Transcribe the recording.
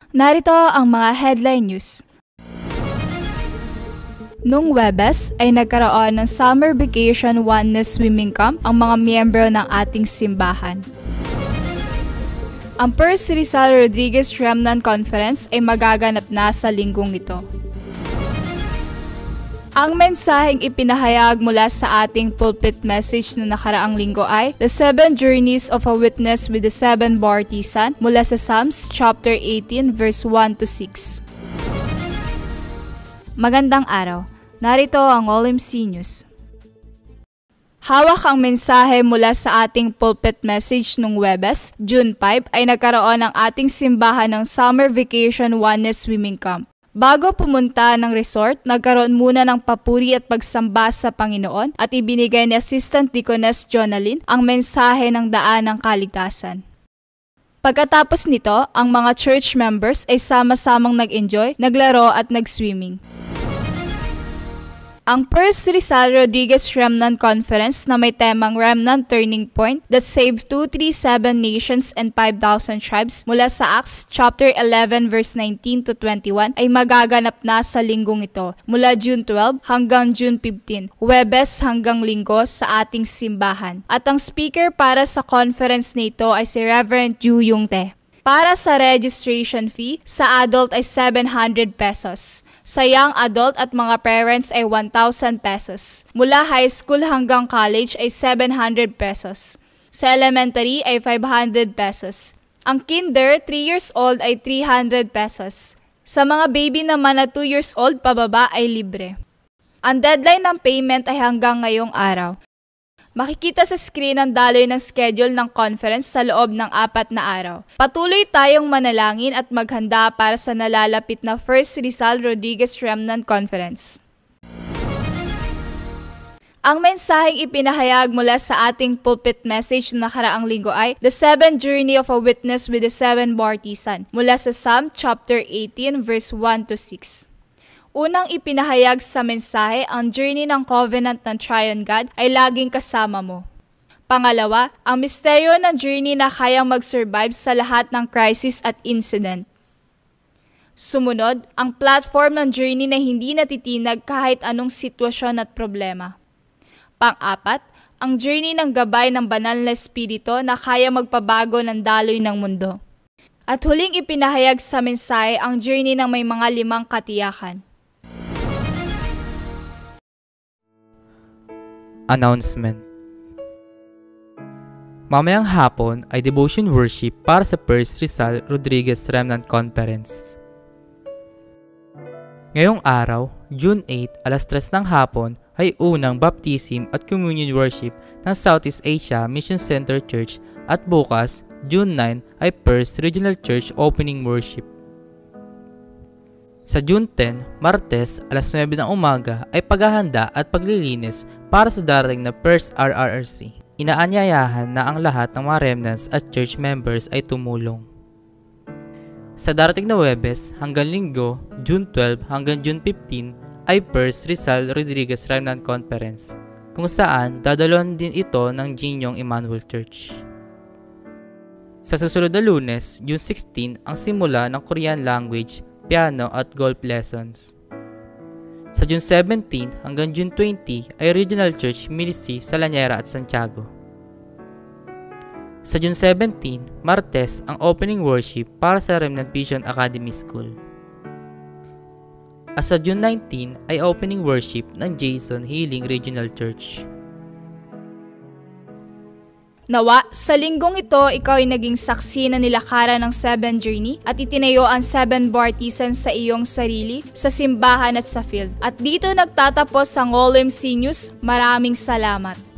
Narito ang mga headline news. Nung Huwebes ay nagkaroon ng Summer Vacation Oneness Swimming Camp ang mga miyembro ng ating simbahan. Ang First Rizal Rodriguez Remnant Conference ay magaganap na sa linggong ito. Ang mensaheng ipinahayag mula sa ating pulpit message na nakaraang linggo ay The 7 Journeys of a Witness with the 7 Bartisan mula sa Psalms chapter 18 verse 1 to 6. Magandang araw. Narito ang OLMC News. Hawak ang mensahe mula sa ating pulpit message nung Huwebes, June 5 ay nagkaroon ng ating simbahan ng Summer Vacation Oneness Swimming Camp. Bago pumunta ng resort, nagkaroon muna ng papuri at pagsamba sa Panginoon at ibinigay ni Assistant Deaconess Jonalyn ang mensahe ng daan ng kaligtasan. Pagkatapos nito, ang mga church members ay sama-samang nag-enjoy, naglaro at nag-swimming. Ang First Rizal Rodriguez Remnant Conference na may temang Remnant Turning Point that saved 237 nations and 5,000 tribes mula sa Acts chapter 11 verse 19 to 21 ay magaganap na sa linggong ito mula June 12 hanggang June 15, Huwebes hanggang Linggo sa ating simbahan. At ang speaker para sa conference nito ay si Reverend Ju Yung Te. Para sa registration fee, sa adult ay 700 pesos. Sa young adult at mga parents ay 1,000 pesos. Mula high school hanggang college ay 700 pesos. Sa elementary ay 500 pesos. Ang kinder, 3 years old ay 300 pesos. Sa mga baby naman na 2 years old pababa ay libre. Ang deadline ng payment ay hanggang ngayong araw. Makikita sa screen ang daloy ng schedule ng conference sa loob ng 4 na araw. Patuloy tayong manalangin at maghanda para sa nalalapit na First Rizal Rodriguez Remnant Conference. Ang mensaheng ipinahayag mula sa ating pulpit message na nakaraang linggo ay The 7 Journey of a Witness with the 7 Bartisan mula sa Psalm chapter 18 verse 1 to 6. Unang ipinahayag sa mensahe, ang journey ng covenant ng Triune God ay laging kasama mo. Pangalawa, ang misteryo ng journey na kayang mag-survive sa lahat ng crisis at incident. Sumunod, ang platform ng journey na hindi natitinag kahit anong sitwasyon at problema. Pang-apat, ang journey ng gabay ng banal na espiritu na kaya magpabago ng daloy ng mundo. At huling ipinahayag sa mensahe, ang journey ng may mga 5 katiyakan. Announcement. Mamayang hapon ay devotion worship para sa First Rizal Rodriguez Remnant Conference. Ngayong araw, June 8, alas 3 ng hapon ay unang baptism at communion worship ng Southeast Asia Mission Center Church at bukas, June 9, ay First Regional Church opening worship. Sa June 10, Martes, alas 9 ng umaga ay paghahanda at paglilinis para sa darating na First RRRC. Inaanyayahan na ang lahat ng mga remnants at church members ay tumulong. Sa darating na Huwebes hanggang Linggo, June 12 hanggang June 15 ay First Rizal Rodriguez Remnant Conference, kung saan dadalawin din ito ng Jinyong Emmanuel Church. Sa susunod na Lunes, June 16, ang simula ng Korean language, piano at golf lessons. Sa June 17 hanggang June 20 ay Regional Church Ministry sa Laniera at Santiago. Sa June 17, Martes ang opening worship para sa Remnant Vision Academy School. At sa June 19 ay opening worship ng Jason Healing Regional Church. Nawa, sa linggong ito, ikaw ay naging saksi na nilakaran ng 7 Journey at itinayo ang 7 Bartisan sa iyong sarili, sa simbahan at sa field. At dito nagtatapos ang OLMC News. Maraming salamat.